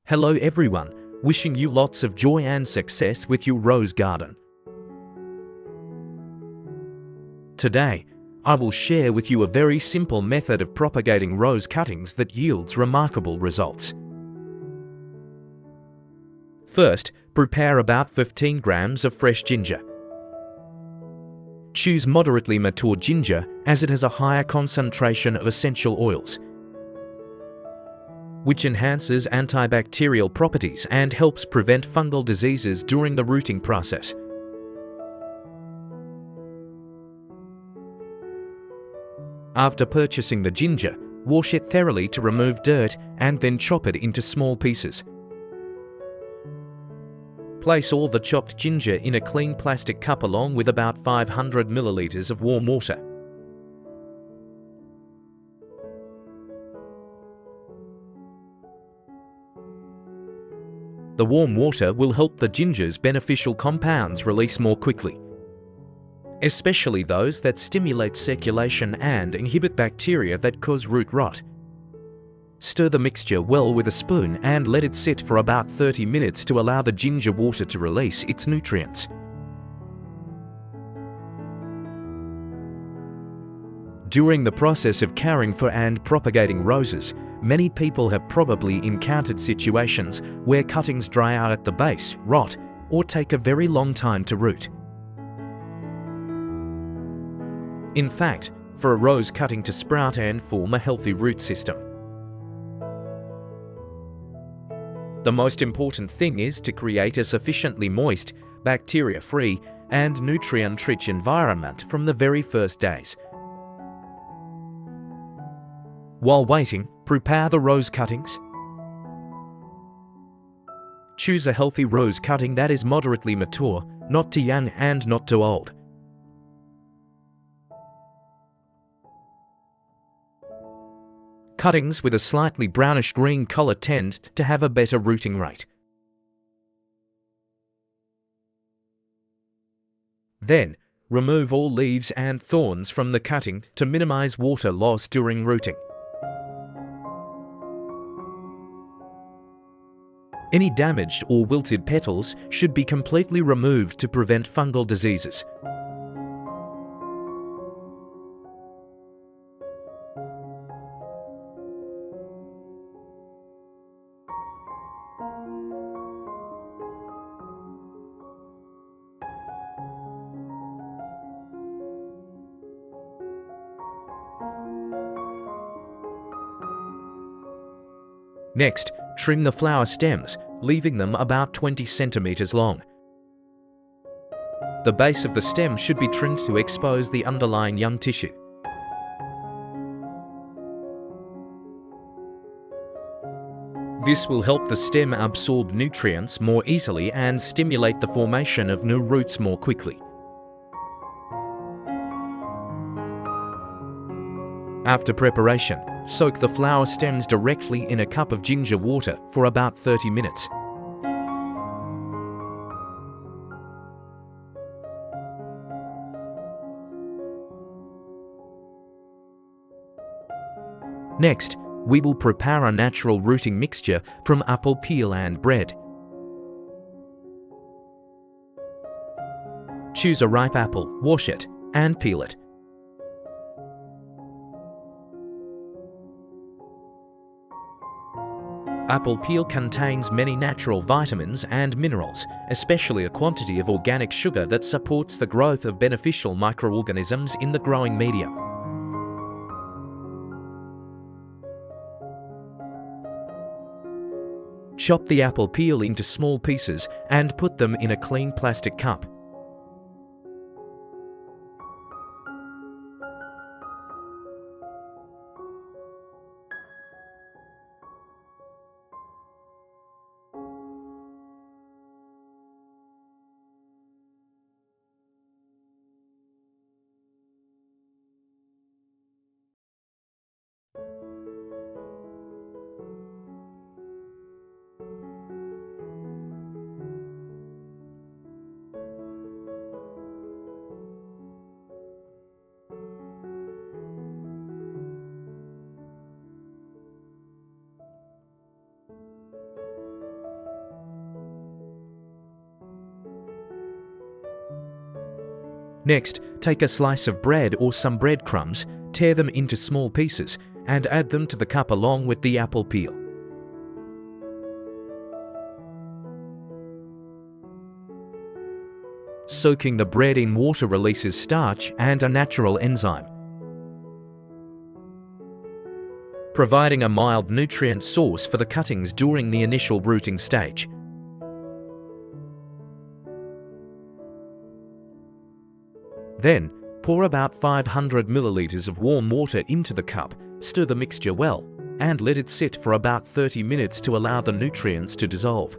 Hello everyone, wishing you lots of joy and success with your rose garden. Today, I will share with you a very simple method of propagating rose cuttings that yields remarkable results. First, prepare about 15 grams of fresh ginger. Choose moderately mature ginger as it has a higher concentration of essential oils, which enhances antibacterial properties and helps prevent fungal diseases during the rooting process. After purchasing the ginger, wash it thoroughly to remove dirt and then chop it into small pieces. Place all the chopped ginger in a clean plastic cup along with about 500 milliliters of warm water. The warm water will help the ginger's beneficial compounds release more quickly, especially those that stimulate circulation and inhibit bacteria that cause root rot. Stir the mixture well with a spoon and let it sit for about 30 minutes to allow the ginger water to release its nutrients. During the process of caring for and propagating roses, many people have probably encountered situations where cuttings dry out at the base, rot, or take a very long time to root. In fact, for a rose cutting to sprout and form a healthy root system, the most important thing is to create a sufficiently moist, bacteria-free, and nutrient-rich environment from the very first days. While waiting, prepare the rose cuttings. Choose a healthy rose cutting that is moderately mature, not too young and not too old. Cuttings with a slightly brownish-green color tend to have a better rooting rate. Then, remove all leaves and thorns from the cutting to minimize water loss during rooting. Any damaged or wilted petals should be completely removed to prevent fungal diseases. Next, trim the flower stems, leaving them about 20 centimeters long. The base of the stem should be trimmed to expose the underlying young tissue. This will help the stem absorb nutrients more easily and stimulate the formation of new roots more quickly. After preparation, soak the flower stems directly in a cup of ginger water for about 30 minutes. Next, we will prepare a natural rooting mixture from apple peel and bread. Choose a ripe apple, wash it, and peel it. Apple peel contains many natural vitamins and minerals, especially a quantity of organic sugar that supports the growth of beneficial microorganisms in the growing medium. Chop the apple peel into small pieces and put them in a clean plastic cup. Next, take a slice of bread or some breadcrumbs, tear them into small pieces, and add them to the cup along with the apple peel. Soaking the bread in water releases starch and a natural enzyme, providing a mild nutrient source for the cuttings during the initial rooting stage. Then, pour about 500 milliliters of warm water into the cup, stir the mixture well, and let it sit for about 30 minutes to allow the nutrients to dissolve.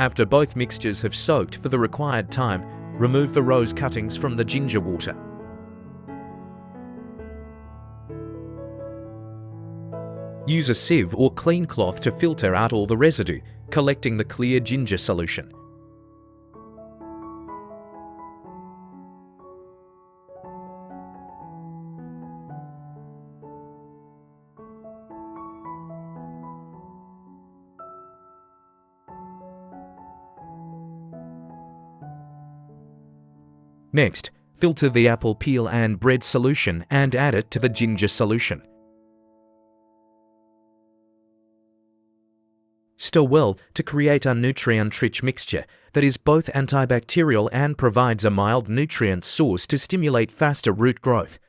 After both mixtures have soaked for the required time, remove the rose cuttings from the ginger water. Use a sieve or clean cloth to filter out all the residue, collecting the clear ginger solution. Next, filter the apple peel and bread solution and add it to the ginger solution. Stir well to create a nutrient-rich mixture that is both antibacterial and provides a mild nutrient source to stimulate faster root growth.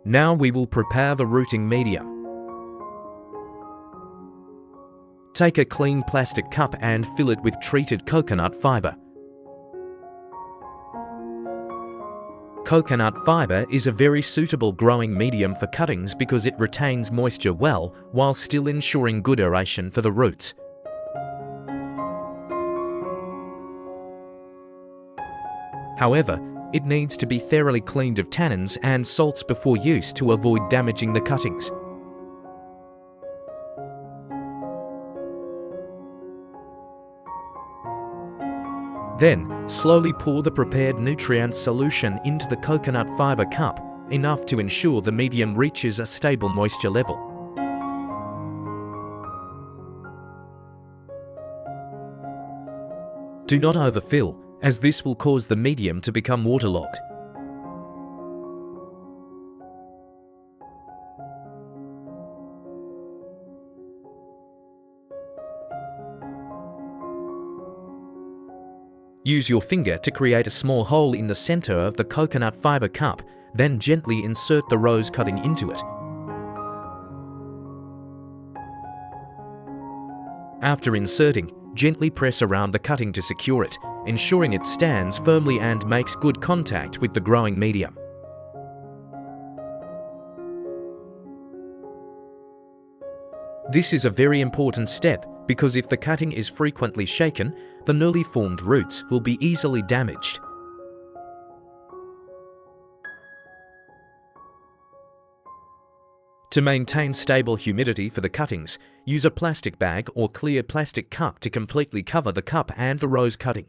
Now we will prepare the rooting medium. Take a clean plastic cup and fill it with treated coconut fiber. Coconut fiber is a very suitable growing medium for cuttings because it retains moisture well while still ensuring good aeration for the roots. However, it needs to be thoroughly cleaned of tannins and salts before use to avoid damaging the cuttings. Then, slowly pour the prepared nutrient solution into the coconut fiber cup, enough to ensure the medium reaches a stable moisture level. Do not overfill, as this will cause the medium to become waterlogged. Use your finger to create a small hole in the center of the coconut fiber cup, then gently insert the rose cutting into it. After inserting, gently press around the cutting to secure it, ensuring it stands firmly and makes good contact with the growing medium. This is a very important step because if the cutting is frequently shaken, the newly formed roots will be easily damaged. To maintain stable humidity for the cuttings, use a plastic bag or clear plastic cup to completely cover the cup and the rose cutting.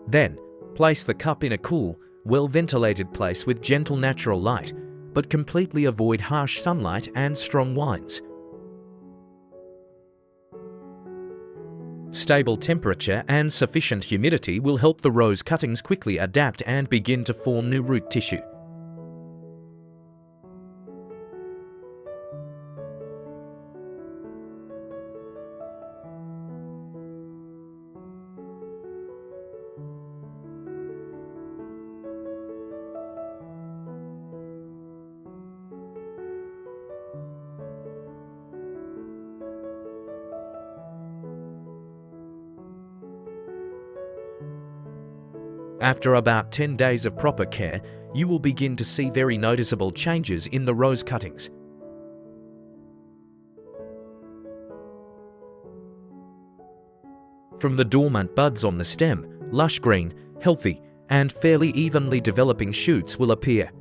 Then, place the cup in a cool, well-ventilated place with gentle natural light, but completely avoid harsh sunlight and strong winds. Stable temperature and sufficient humidity will help the rose cuttings quickly adapt and begin to form new root tissue. After about 10 days of proper care, you will begin to see very noticeable changes in the rose cuttings. From the dormant buds on the stem, lush green, healthy, and fairly evenly developing shoots will appear.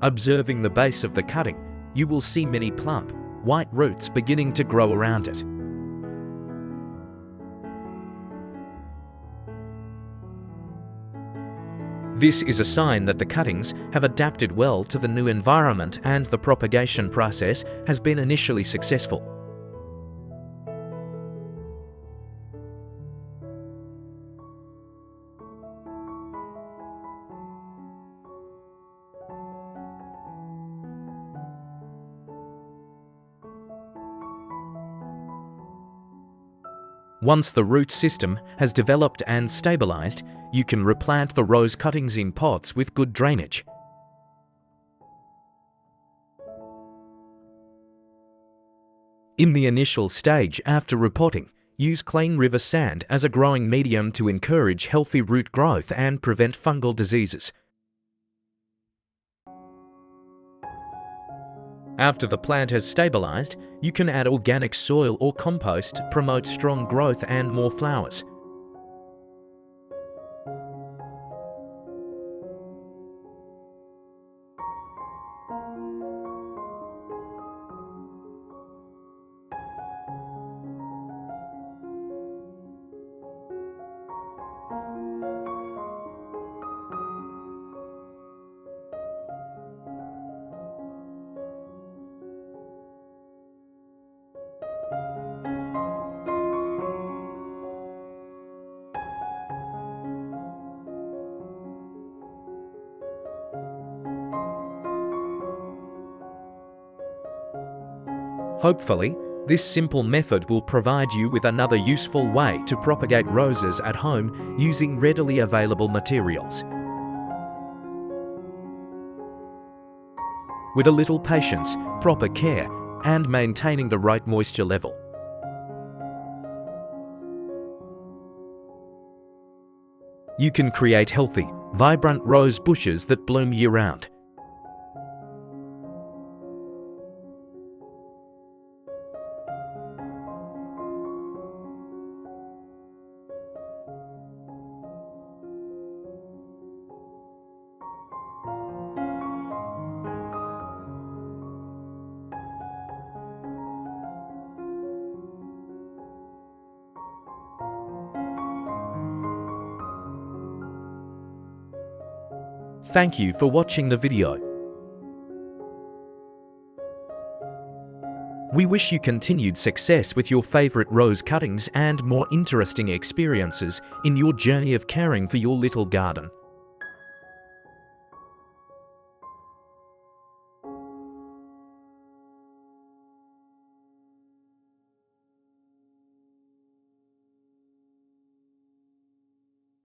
Observing the base of the cutting, you will see many plump, white roots beginning to grow around it. This is a sign that the cuttings have adapted well to the new environment and the propagation process has been initially successful. Once the root system has developed and stabilized, you can replant the rose cuttings in pots with good drainage. In the initial stage after repotting, use clean river sand as a growing medium to encourage healthy root growth and prevent fungal diseases. After the plant has stabilized, you can add organic soil or compost to promote strong growth and more flowers. Hopefully, this simple method will provide you with another useful way to propagate roses at home using readily available materials. With a little patience, proper care, and maintaining the right moisture level. You can create healthy, vibrant rose bushes that bloom year-round. Thank you for watching the video. We wish you continued success with your favorite rose cuttings and more interesting experiences in your journey of caring for your little garden.